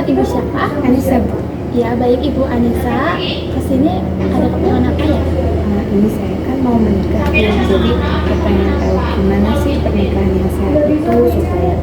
Ibu siapa? Anissa. Ya, baik Ibu Anissa. Kesini ada keperluan apa ya? Ini saya kan mau menikah ya, jadi pengen tahu gimana sih pernikahan yang sehat itu supaya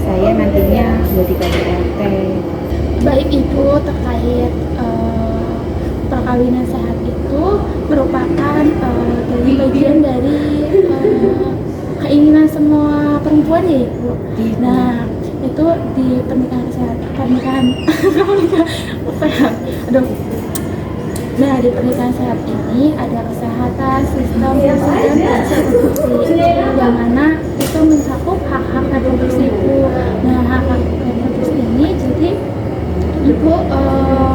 saya nantinya jadi KDRT. Baik Ibu, terkait perkawinan sehat itu merupakan dari bagian dari keinginan semua perempuan ya Ibu. Nah, itu di pernikahan sehat, pernikahan sehat. Aduh. Nah, di pernikahan sehat ini ada kesehatan, sistem, fungsi, dan proses reproduksi yang mana itu mencakup hak-hak reproduksi Ibu. Nah, hak-hak reproduksi ini jadi Ibu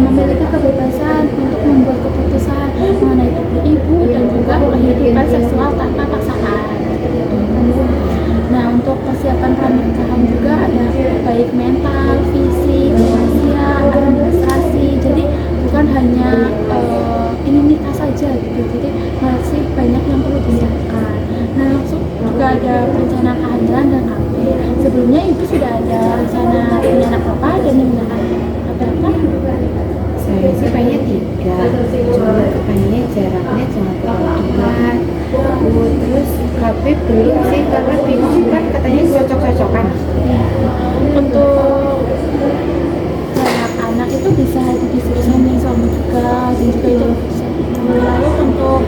memiliki kebebasan untuk membuat keputusan mengenai tubuh Ibu dan juga kehidupan seksual tanpa paksaan. Nah, untuk persiapan pernikahan juga ada baik mental, fisik, finansial, administrasi. Jadi bukan hanya ini nikah saja gitu. Jadi masih banyak yang perlu disiapkan. Nah, juga ada rencana kehamilan dan KB. Sebelumnya Ibu sudah ada rencana punya anak berapa dan menggunakan berapa? Saya sih pengen 3, cuma kepengennya jaraknya jangan terlalu dekat. Terus KB belum sih, karena bingung kan katanya cocok-cocokan. Untuk jarak anak itu bisa didiskusikan dengan suami juga dan juga itu bisa. Lalu untuk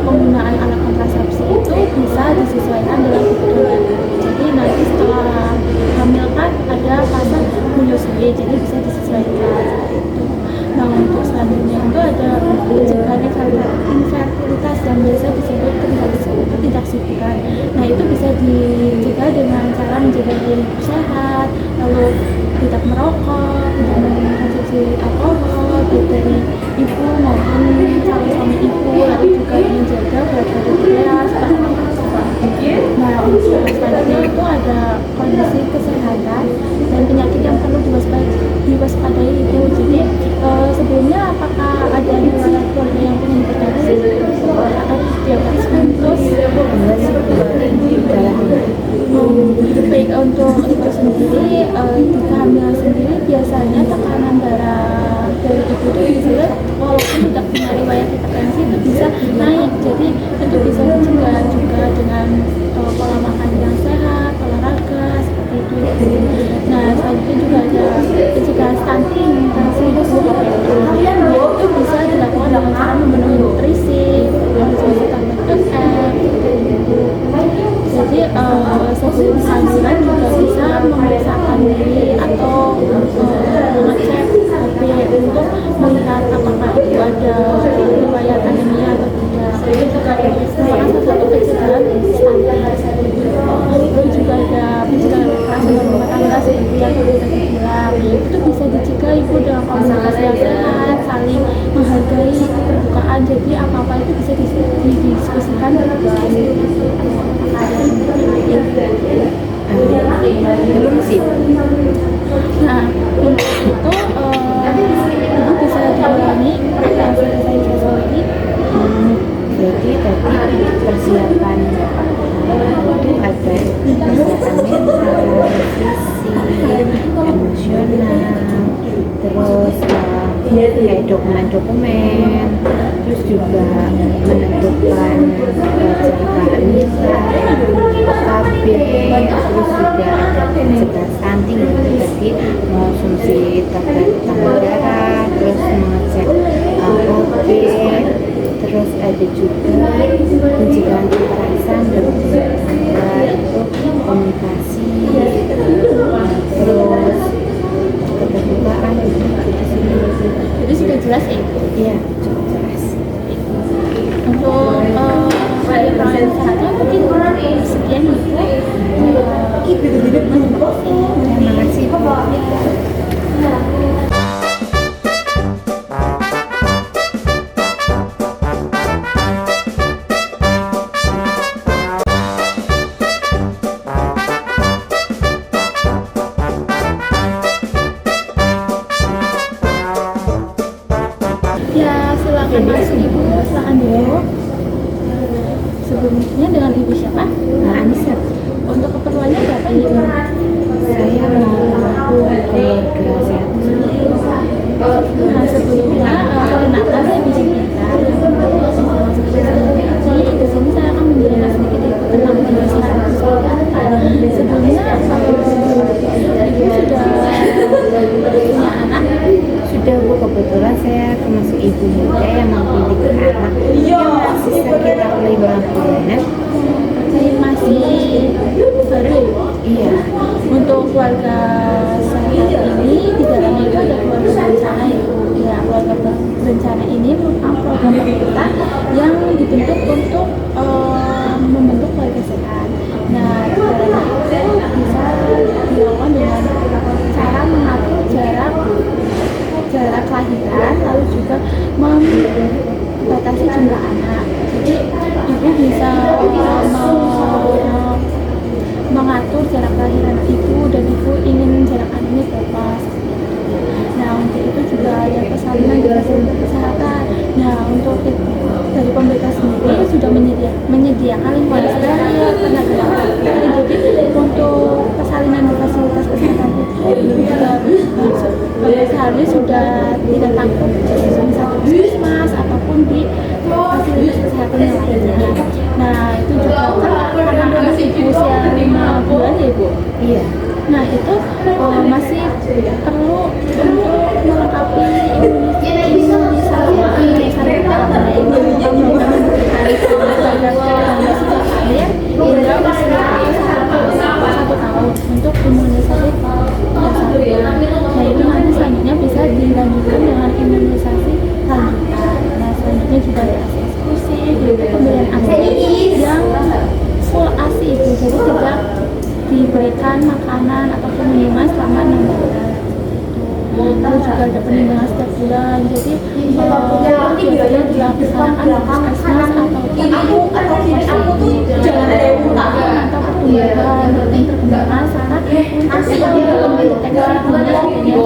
penggunaan alat kontrasepsi itu bisa disesuaikan dengan kebutuhan. Jadi nanti setelah hamil kan ada fase menyusui, jadi bisa disesuaikan itu. Nah, untuk selanjutnya itu ada pencegahan infertilitas yang biasa disebut ketidaksibukan. Nah, itu bisa dicegah dengan cara menjaga diri sehat, lalu tidak merokok, tidak mengkonsumsi alkohol, baik dari ibu maupun calon suami ibu, lalu juga menjaga berat badan ideal seperti itu. Nah, untuk selanjutnya itu ada kondisi kesehatan dan penyakit yang perlu diwaspadai itu. Jadi sebelumnya apakah ada riwayat keluarga yang punya hipertensi atau diabetes mellitus? Baik, untuk itu sendiri di kehamilan sendiri biasanya tekanan darah dari ibu itu bisa, walaupun tidak punya riwayat hipertensi itu bisa naik. Jadi itu bisa dicegah juga dengan pola makan yang sehat, olahraga seperti itu. Nah, selanjutnya juga ada pencegahan stunting transisi ibu. Itu bisa dilakukan dengan cara memenuhi nutrisi, konsumsi tablet F. Jadi sebelum kehamilan juga bisa memeriksakan diri atau mengecek HB untuk melihat apakah itu ada riwayat anemia atau tidak. Itu juga merupakan salah satu pencegahan stunting. Lalu juga ada pencegahan kekerasan dalam rumah tangga seperti yang kita bilang. Itu bisa dicegah ibu dengan komunikasi yang sehat, saling menghargai keterbukaan. Jadi apa-apa itu bisa didiskusikan berdua. Belum sih. Nah, untuk itu ibu bisa diulangi yang sudah saya jelaskan tadi. Jadi tadi persiapan itu ada persiapan mental, fisik, emosional, terus kayak dokumen-dokumen, terus juga menentukan jangka kehamilan, OKB, terus juga ada pencegah stunting gitu. Tadi mengonsumsi tablet tambah darah, terus mengecek OB, terus ada juga pencegahan kekerasan dalam rumah tangga, itu komunikasi, terus keterbukaan gitu sih. Jadi sudah jelas ya ibu? Iya, cukup jelas. Untuk perkawinan sehatnya mungkin sekian ibu. Terima kasih. Nah sebelumnya perkenalkan saya Bibi Gita. Di sini saya akan menjelaskan sedikit ibu tentang penjelasan kesehatan. Sebelumnya ibu sudah punya anak. Sudah Bu, kebetulan saya termasuk ibu muda yang memiliki anak yang masih sekitar 5 bulanan. Saya masih baru. Iya. Untuk keluarga saya ini di dalamnya itu ada keluarga berencana ibu. Ya, keluarga berencana ini merupakan program pemerintah yang dibentuk untuk membentuk keluarga sehat. Nah, di dalamnya itu bisa dilakukan dengan cara mengatur jarak kelahiran, lalu juga membatasi jumlah anak. Jadi ibu bisa mengatur jarak kelahiran ibu dan ibu ingin jarak anaknya berapa seperti itu. Nah untuk itu juga ada persalinan di fasilitas kesehatan. Nah untuk dari pemerintah sendiri sudah menyediakan lingkungan steril, tenaga pendidik. Jadi untuk persalinan di fasilitas kesehatan itu juga seharusnya sudah tidak takut misalnya di puskesmas ataupun di fasilitas kesehatan yang lainnya. Nah itu juga karena anak ibu usia 5 bulan ya Bu. Iya. Nah itu masih perlu untuk melengkapi imunisasi hingga usia 1 tahun untuk imunisasi dasarnya. Nah itu nanti selanjutnya bisa dilanjutkan dengan imunisasi lanjutan. Nah selanjutnya juga ada ASI eksklusif, yaitu pemberian ASI yang full ASI itu, jadi tidak diberikan makanan ataupun minuman selama 6 bulan. Lalu juga ada penimbangan setiap bulan, jadi biasanya dilaksanakan di puskesmas ataupun atau pertumbuhan dan perkembangan serta untuk mendeteksi dini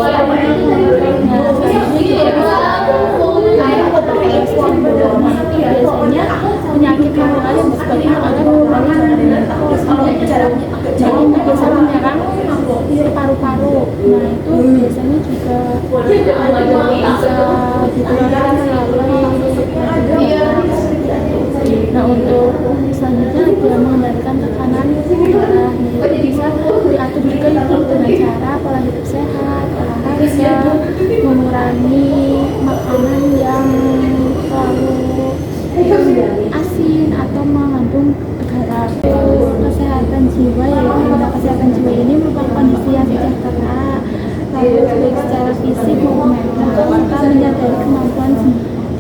biasanya penyakit menular yang disebabkan oleh jadi bisa menyerang paru-paru. Nah itu biasanya juga bisa ditularkan melalui. Nah untuk selanjutnya ada mengendalikan tekanan darah. Itu bisa diatur juga itu dengan cara pola hidup sehat, olahraga, mengurangi makanan yang terlalu asin atau mengandung garam. Kesehatan jiwa yaitu kesehatan jiwa ini merupakan kondisi yang sejahtera, lalu baik secara fisik maupun mental serta menyadari kemampuan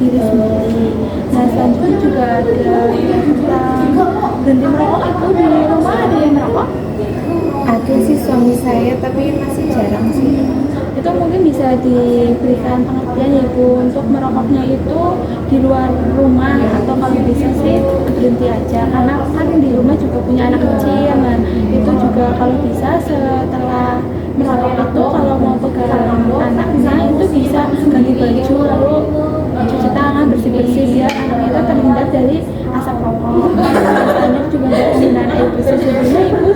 diri sendiri. Nah selanjutnya juga ada tentang berhenti merokok. Itu di rumah ada yang merokok? Ada sih suami saya, tapi masih jarang sih. Itu mungkin bisa diberikan pengertian ya Bu, untuk merokoknya itu di luar rumah atau kalau bisa sih berhenti aja, karena kan di rumah juga punya anak kecil. Nah itu juga kalau bisa setelah merokok itu kalau mau pegang anaknya itu bisa ganti baju lalu cuci tangan bersih-bersih biar anak itu terhindar dari asap rokok. Misalnya juga dari penggunaan air bersih, sebelumnya ibu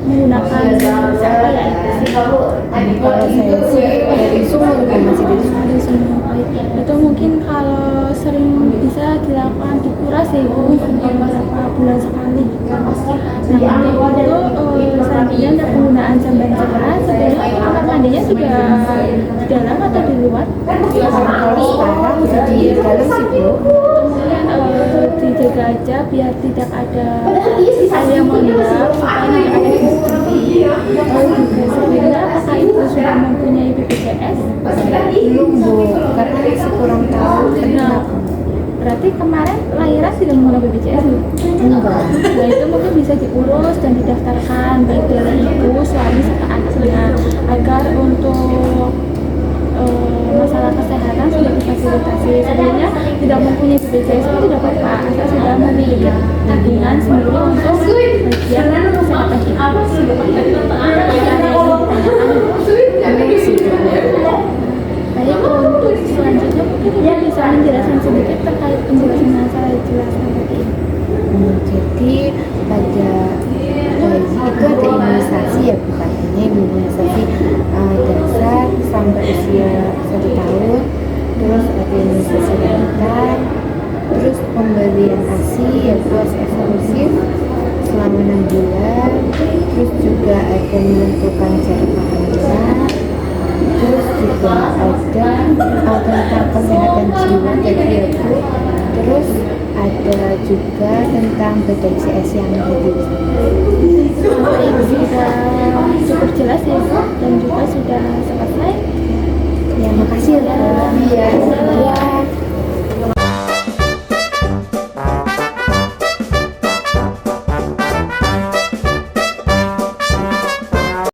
menggunakan apa ya air bersih? Kalau saya sih dari sumur, masih dari sumur. Itu mungkin kalau sering bisa dilakukan dikuras ya ibu beberapa bulan sekali. Nah untuk itu selanjutnya ada penggunaan jamban cerah. Sebenarnya kamar mandinya sudah di dalam atau di luar? Kalau sekarang udah di dalam sih Bu. Kemudian dijaga aja biar tidak ada air yang mengendap supaya tidak ada distribusi. Lalu juga sebelumnya apakah ibu sudah mempunyai BPJS? Belum Bu, karena masih kurang tahu kenapa. Berarti kemarin lahiran sudah menggunakan BPJS Bu? Enggak. Nah itu mungkin bisa diurus dan didaftarkan baik dari ibu, suami, serta anaknya agar untuk masalah kesehatan sudah difasilitasi. Sebenarnya tidak mempunyai BPJS itu tidak apa-apa, asal sudah memiliki tabungan sendiri untuk bagian kesehatan ibu. Baik, untuk selanjutnya mungkin ibu bisa menjelaskan sedikit terkait penjelasan yang saya jelaskan tadi. Jadi pada bayi itu ada imunisasi ya, bukan hanya imunisasi dasar sampai usia 1 tahun terus juga ada menentukan jarak makan benar, terus juga ada tentang kesehatan jiwa tadi itu, terus ada juga tentang BPJS yang tadi. Baik, sudah cukup jelas ya Bu, dan juga sudah selesai. Ya makasih ya Bu. Iya.